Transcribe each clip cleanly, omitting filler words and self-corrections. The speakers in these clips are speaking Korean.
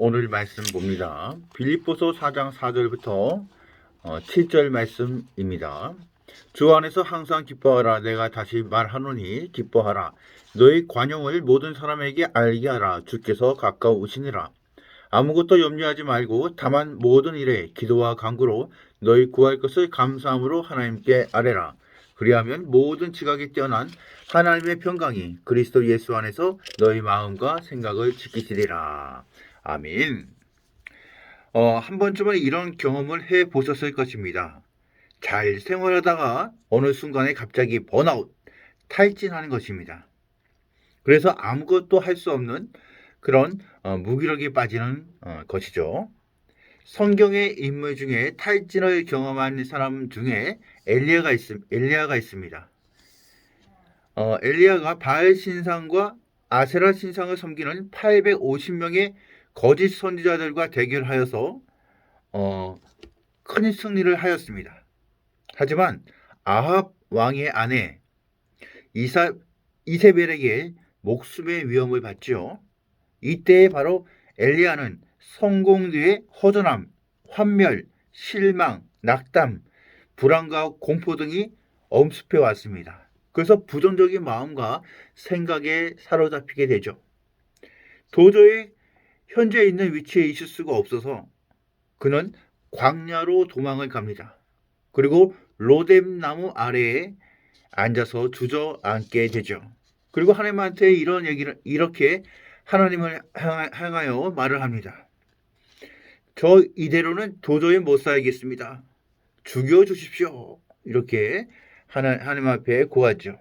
오늘 말씀 봅니다. 빌립보서 4장 4절부터 7절 말씀입니다. 주 안에서 항상 기뻐하라. 내가 다시 말하노니 기뻐하라. 너희 관용을 모든 사람에게 알게 하라. 주께서 가까우시니라. 아무것도 염려하지 말고 다만 모든 일에 기도와 간구로 너희 구할 것을 감사함으로 하나님께 아뢰라. 그리하면 모든 지각이 뛰어난 하나님의 평강이 그리스도 예수 안에서 너희 마음과 생각을 지키시리라. 아멘. 한 번쯤은 이런 경험을 해 보셨을 것입니다. 잘 생활하다가 어느 순간에 갑자기 번아웃, 탈진하는 것입니다. 그래서 아무것도 할 수 없는 그런 무기력이 빠지는 것이죠. 성경의 인물 중에 탈진을 경험한 사람 중에 엘리야가 있습니다. 엘리야가 바알 신상과 아세라 신상을 섬기는 850명의 거짓 선지자들과 대결하여서 큰 승리를 하였습니다. 하지만 아합 왕의 아내 이세벨에게 목숨의 위험을 받지요. 이때 바로 엘리야는 성공 뒤에 허전함, 환멸, 실망, 낙담, 불안과 공포 등이 엄습해 왔습니다. 그래서 부정적인 마음과 생각에 사로잡히게 되죠. 도저히 현재 있는 위치에 있을 수가 없어서 그는 광야로 도망을 갑니다. 그리고 로뎀 나무 아래에 앉아서 주저앉게 되죠. 그리고 하나님한테 이렇게 하나님을 향하여 말을 합니다. 저 이대로는 도저히 못 살겠습니다. 죽여주십시오. 이렇게 하나님 앞에 고하죠.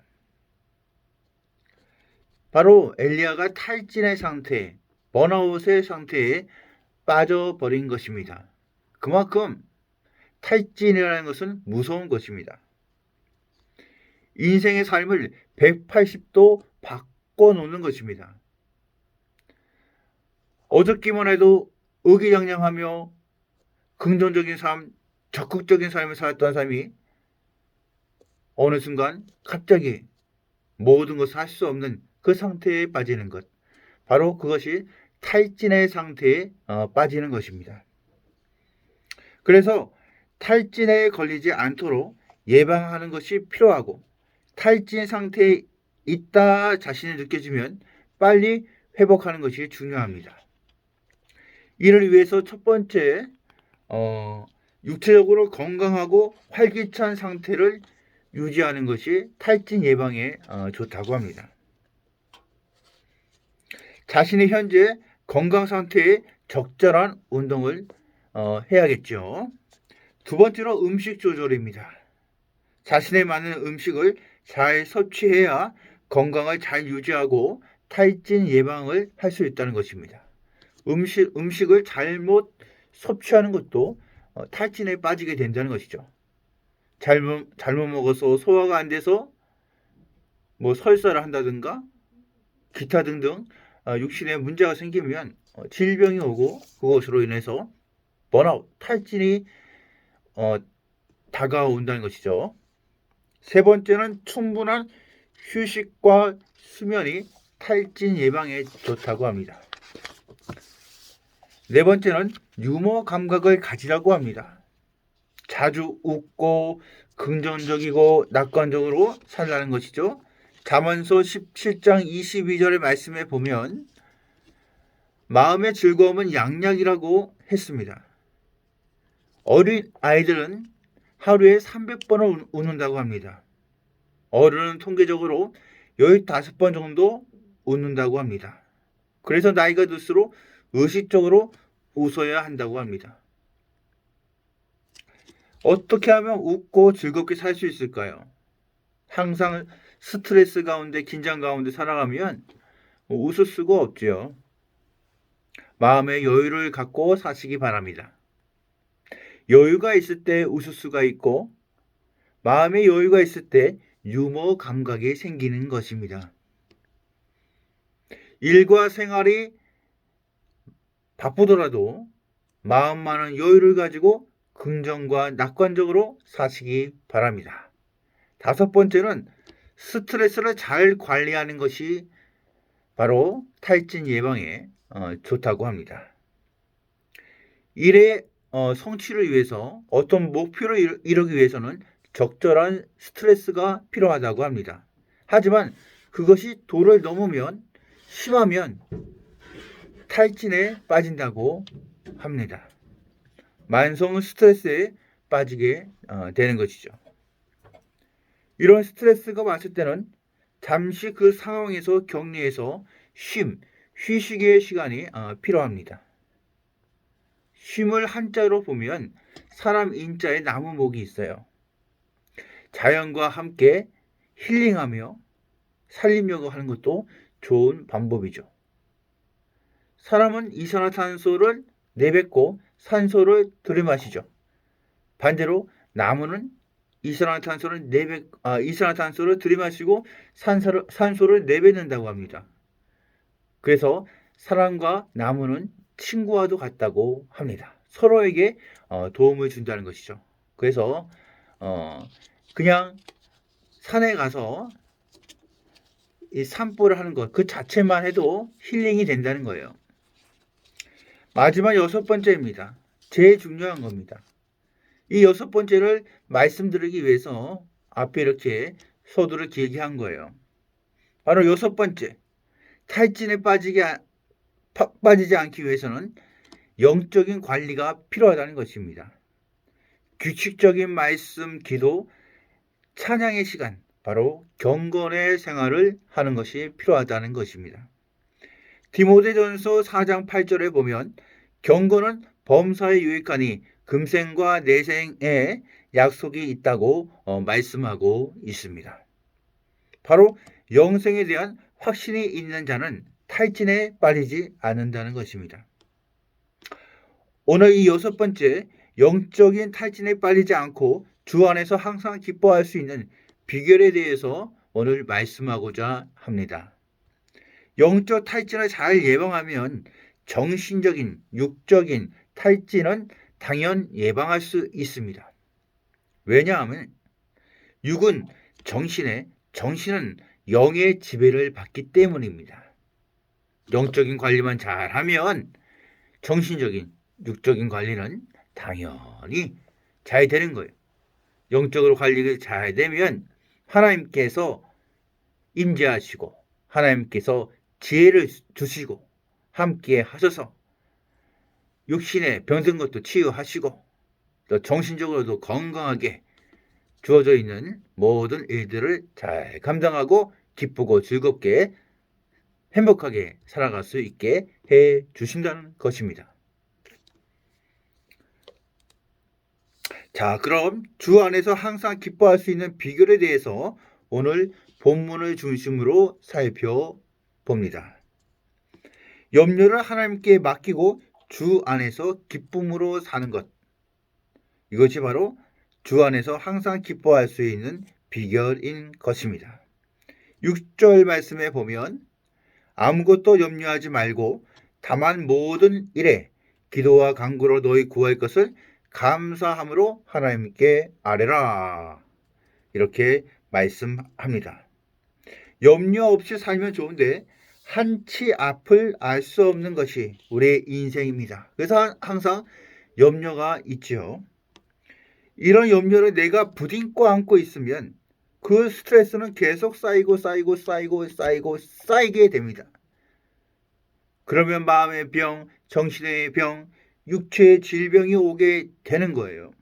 바로 엘리야가 탈진의 상태, 번아웃의 상태에 빠져버린 것입니다. 그만큼 탈진이라는 것은 무서운 것입니다. 인생의 삶을 180도 바꿔놓는 것입니다. 어저께만 해도 의기양양하며 긍정적인 삶, 적극적인 삶을 살았던 삶이 어느 순간 갑자기 모든 것을 할 수 없는 그 상태에 빠지는 것. 바로 그것이 탈진의 상태에 빠지는 것입니다. 그래서 탈진에 걸리지 않도록 예방하는 것이 필요하고 탈진 상태에 있다 자신이 느껴지면 빨리 회복하는 것이 중요합니다. 이를 위해서 첫 번째 육체적으로 건강하고 활기찬 상태를 유지하는 것이 탈진 예방에 좋다고 합니다. 자신의 현재 건강 상태에 적절한 운동을 해야겠죠. 두 번째로 음식 조절입니다. 자신에 맞는 음식을 잘 섭취해야 건강을 잘 유지하고 탈진 예방을 할 수 있다는 것입니다. 음식을 잘못 섭취하는 것도 탈진에 빠지게 된다는 것이죠. 잘못 먹어서 소화가 안 돼서 설사를 한다든가 기타 등등 육신에 문제가 생기면 질병이 오고 그것으로 인해서 번아웃, 탈진이 다가온다는 것이죠. 세 번째는 충분한 휴식과 수면이 탈진 예방에 좋다고 합니다. 네 번째는 유머 감각을 가지라고 합니다. 자주 웃고 긍정적이고 낙관적으로 살라는 것이죠. 잠언서 17장 22절의 말씀에 보면 마음의 즐거움은 양약이라고 했습니다. 어린 아이들은 하루에 300번을 웃는다고 합니다. 어른은 통계적으로 15번 정도 웃는다고 합니다. 그래서 나이가 들수록 의식적으로 웃어야 한다고 합니다. 어떻게 하면 웃고 즐겁게 살 수 있을까요? 항상 스트레스 가운데 긴장 가운데 살아가면 웃을 수가 없지요. 마음의 여유를 갖고 사시기 바랍니다. 여유가 있을 때 웃을 수가 있고 마음의 여유가 있을 때 유머 감각이 생기는 것입니다. 일과 생활이 바쁘더라도 마음만은 여유를 가지고 긍정과 낙관적으로 사시기 바랍니다. 다섯 번째는 스트레스를 잘 관리하는 것이 바로 탈진 예방에 좋다고 합니다. 일의 성취를 위해서 어떤 목표를 이루기 위해서는 적절한 스트레스가 필요하다고 합니다. 하지만 그것이 도를 넘으면 심하면 탈진에 빠진다고 합니다. 만성 스트레스에 빠지게 되는 것이죠. 이런 스트레스가 왔을 때는 잠시 그 상황에서 격리해서 휴식의 시간이 필요합니다. 쉼을 한자로 보면 사람 인자에 나무목이 있어요. 자연과 함께 힐링하며 살리려고 하는 것도 좋은 방법이죠. 사람은 이산화탄소를 내뱉고 산소를 들이마시죠. 반대로 나무는 이산화탄소를 들이마시고 산소를 내뱉는다고 합니다. 그래서 사람과 나무는 친구와도 같다고 합니다. 서로에게 도움을 준다는 것이죠. 그래서 그냥 산에 가서 이 산보를 하는 것 그 자체만 해도 힐링이 된다는 거예요. 마지막 6번째입니다. 제일 중요한 겁니다. 이 6번째를 말씀드리기 위해서 앞에 이렇게 서두를 길게 한 거예요. 바로 6번째, 탈진에 빠지지 않기 위해서는 영적인 관리가 필요하다는 것입니다. 규칙적인 말씀, 기도, 찬양의 시간, 바로 경건의 생활을 하는 것이 필요하다는 것입니다. 디모데전서 4장 8절에 보면 경건은 범사에 유익하니 금생과 내생에 약속이 있다고 말씀하고 있습니다. 바로 영생에 대한 확신이 있는 자는 탈진에 빠지지 않는다는 것입니다. 오늘 이 6번째, 영적인 탈진에 빠지지 않고 주 안에서 항상 기뻐할 수 있는 비결에 대해서 오늘 말씀하고자 합니다. 영적 탈진을 잘 예방하면 정신적인, 육적인 탈진은 당연 예방할 수 있습니다. 왜냐하면 육은 정신에, 정신은 영의 지배를 받기 때문입니다. 영적인 관리만 잘하면 정신적인, 육적인 관리는 당연히 잘 되는 거예요. 영적으로 관리가 잘 되면 하나님께서 임재하시고 하나님께서 지혜를 주시고 함께 하셔서 육신에 병든 것도 치유하시고 또 정신적으로도 건강하게 주어져 있는 모든 일들을 잘 감당하고 기쁘고 즐겁게 행복하게 살아갈 수 있게 해 주신다는 것입니다. 자, 그럼 주 안에서 항상 기뻐할 수 있는 비결에 대해서 오늘 본문을 중심으로 살펴봅니다. 염려를 하나님께 맡기고 주 안에서 기쁨으로 사는 것. 이것이 바로 주 안에서 항상 기뻐할 수 있는 비결인 것입니다. 6절 말씀에 보면 아무것도 염려하지 말고 다만 모든 일에 기도와 간구로 너희 구할 것을 감사함으로 하나님께 아뢰라. 이렇게 말씀합니다. 염려 없이 살면 좋은데 한치 앞을 알 수 없는 것이 우리의 인생입니다. 그래서 항상 염려가 있죠. 이런 염려를 내가 부딩고 안고 있으면 그 스트레스는 계속 쌓이게 됩니다. 그러면 마음의 병, 정신의 병, 육체의 질병이 오게 되는 거예요.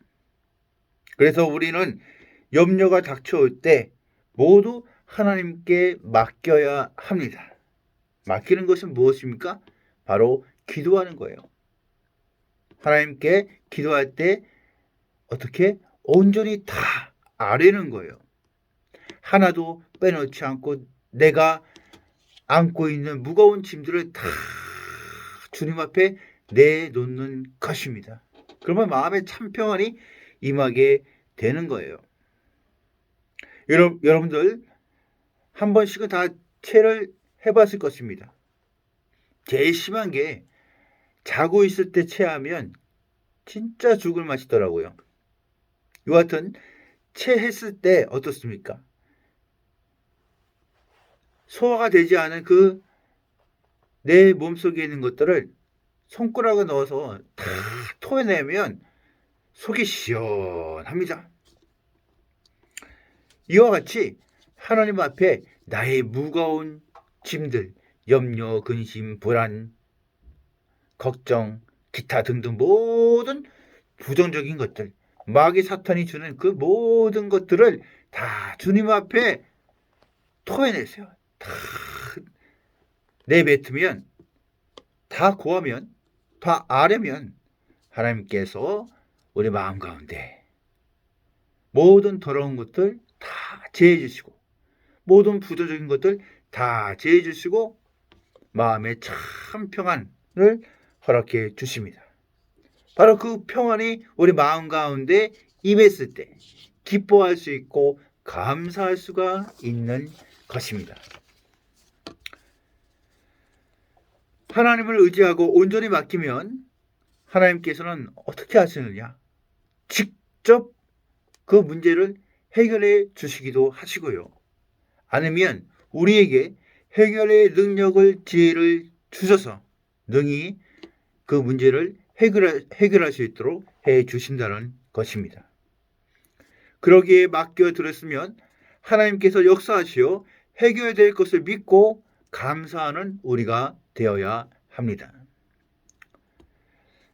그래서 우리는 염려가 닥쳐올 때 모두 하나님께 맡겨야 합니다. 맡기는 것은 무엇입니까? 바로 기도하는 거예요. 하나님께 기도할 때 어떻게 온전히 다 아뢰는 거예요. 하나도 빼놓지 않고 내가 안고 있는 무거운 짐들을 다 주님 앞에 내놓는 것입니다. 그러면 마음에 참 평안이 임하게 되는 거예요. 여러분들 한 번씩은 다 체를 해봤을 것입니다. 제일 심한 게 자고 있을 때 체하면 진짜 죽을 맛이더라고요. 여하튼 체했을 때 어떻습니까? 소화가 되지 않은 그 내 몸속에 있는 것들을 손가락을 넣어서 다 토해내면 속이 시원합니다. 이와 같이 하나님 앞에 나의 무거운 짐들, 염려, 근심, 불안, 걱정, 기타 등등 모든 부정적인 것들, 마귀 사탄이 주는 그 모든 것들을 다 주님 앞에 토해내세요. 다 내뱉으면, 다 고하면, 다 아뢰면 하나님께서 우리 마음 가운데 모든 더러운 것들 다 제해 주시고, 모든 부정적인 것들 다 제해 주시고, 마음에 참 평안을 허락해 주십니다. 바로 그 평안이 우리 마음 가운데 임했을 때 기뻐할 수 있고 감사할 수가 있는 것입니다. 하나님을 의지하고 온전히 맡기면 하나님께서는 어떻게 하시느냐? 직접 그 문제를 해결해 주시기도 하시고요. 아니면 우리에게 해결의 능력을, 지혜를 주셔서 능히 그 문제를 해결할 수 있도록 해 주신다는 것입니다. 그러기에 맡겨드렸으면 하나님께서 역사하시어 해결될 것을 믿고 감사하는 우리가 되어야 합니다.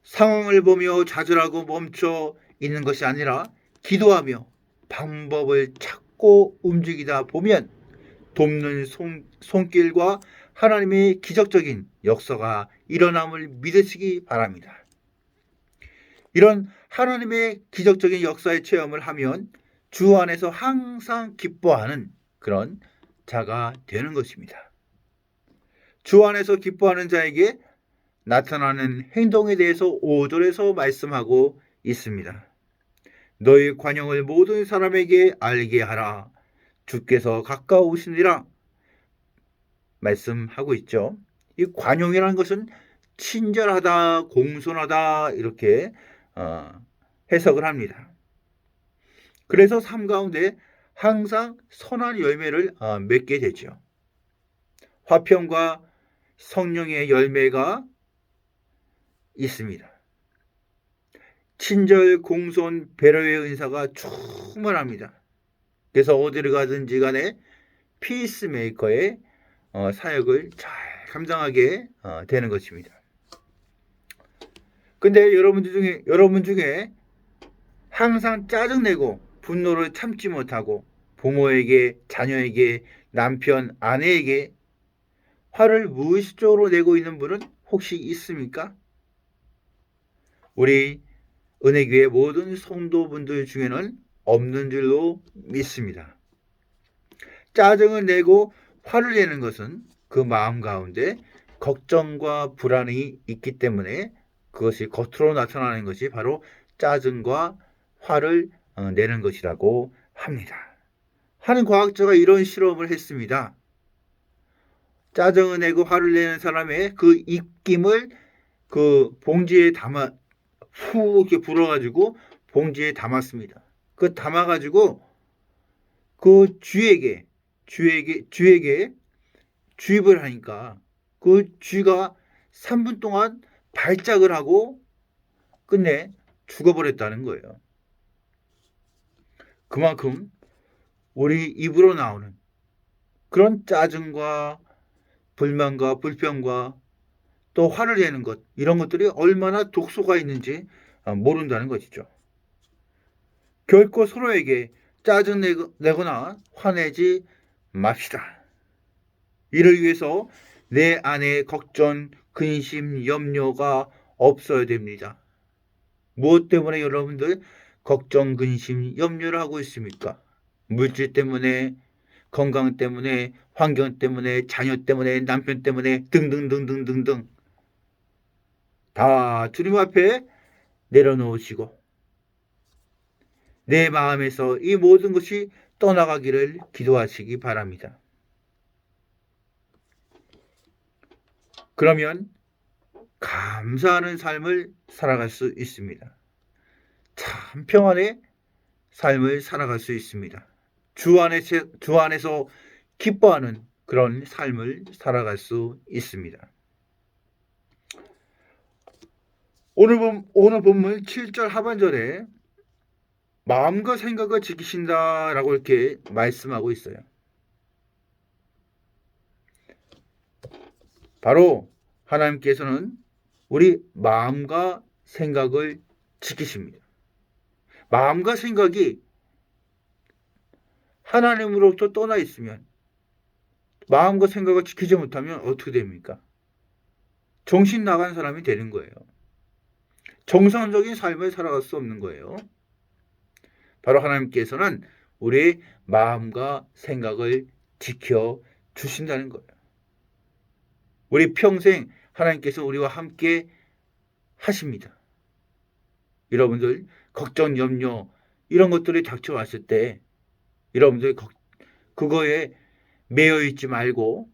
상황을 보며 좌절하고 멈춰 있는 것이 아니라 기도하며 방법을 찾고 움직이다 보면 돕는 손길과 하나님의 기적적인 역사가 일어남을 믿으시기 바랍니다. 이런 하나님의 기적적인 역사의 체험을 하면 주 안에서 항상 기뻐하는 그런 자가 되는 것입니다. 주 안에서 기뻐하는 자에게 나타나는 행동에 대해서 5절에서 말씀하고 있습니다. 너희 관용을 모든 사람에게 알게 하라. 주께서 가까우시니라 말씀하고 있죠. 이 관용이라는 것은 친절하다, 공손하다 이렇게 해석을 합니다. 그래서 삶 가운데 항상 선한 열매를 맺게 되죠. 화평과 성령의 열매가 있습니다. 친절, 공손, 배려의 은사가 충만합니다. 그래서 어디를 가든지 간에 피스메이커의 사역을 잘 감당하게 되는 것입니다. 근데 여러분 중에 항상 짜증내고 분노를 참지 못하고 부모에게, 자녀에게, 남편, 아내에게 화를 무의식적으로 내고 있는 분은 혹시 있습니까? 우리 은혜교회 모든 성도분들 중에는 없는 줄로 믿습니다. 짜증을 내고 화를 내는 것은 그 마음 가운데 걱정과 불안이 있기 때문에 그것이 겉으로 나타나는 것이 바로 짜증과 화를 내는 것이라고 합니다. 한 과학자가 이런 실험을 했습니다. 짜증을 내고 화를 내는 사람의 그 입김을 그 봉지에 담아 후 이렇게 불어가지고 봉지에 담았습니다. 그 담아가지고 그 쥐에게 주입을 하니까 그 쥐가 3분 동안 발작을 하고 끝내 죽어버렸다는 거예요. 그만큼 우리 입으로 나오는 그런 짜증과 불만과 불평과 또 화를 내는 것, 이런 것들이 얼마나 독소가 있는지 모른다는 것이죠. 결코 서로에게 짜증내거나 화내지 맙시다. 이를 위해서 내 안에 걱정, 근심, 염려가 없어야 됩니다. 무엇 때문에 여러분들 걱정, 근심, 염려를 하고 있습니까? 물질 때문에, 건강 때문에, 환경 때문에, 자녀 때문에, 남편 때문에 등등등등등등 다 주님 앞에 내려놓으시고 내 마음에서 이 모든 것이 떠나가기를 기도하시기 바랍니다. 그러면 감사하는 삶을 살아갈 수 있습니다. 참 평안의 삶을 살아갈 수 있습니다. 주 안에서 기뻐하는 그런 삶을 살아갈 수 있습니다. 오늘 본문 7절 하반절에 마음과 생각을 지키신다라고 이렇게 말씀하고 있어요. 바로 하나님께서는 우리 마음과 생각을 지키십니다. 마음과 생각이 하나님으로부터 떠나 있으면, 마음과 생각을 지키지 못하면 어떻게 됩니까? 정신 나간 사람이 되는 거예요. 정상적인 삶을 살아갈 수 없는 거예요. 바로 하나님께서는 우리의 마음과 생각을 지켜 주신다는 거예요. 우리 평생 하나님께서 우리와 함께 하십니다. 여러분들 걱정, 염려 이런 것들이 닥쳐왔을 때 여러분들 그거에 매여 있지 말고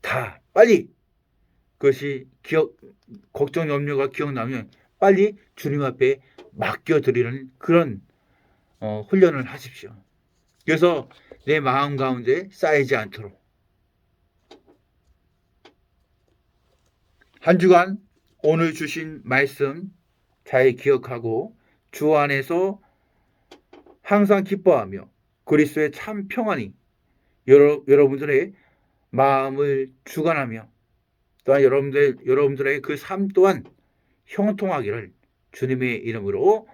다 빨리, 그것이 걱정, 염려가 기억나면 빨리 주님 앞에 맡겨드리는 그런 훈련을 하십시오. 그래서 내 마음 가운데 쌓이지 않도록 한 주간 오늘 주신 말씀 잘 기억하고 주 안에서 항상 기뻐하며 그리스도의 참 평안이 여러분들의 마음을 주관하며 또한 여러분들의 그 삶 또한 형통하기를 주님의 이름으로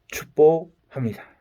축복합니다.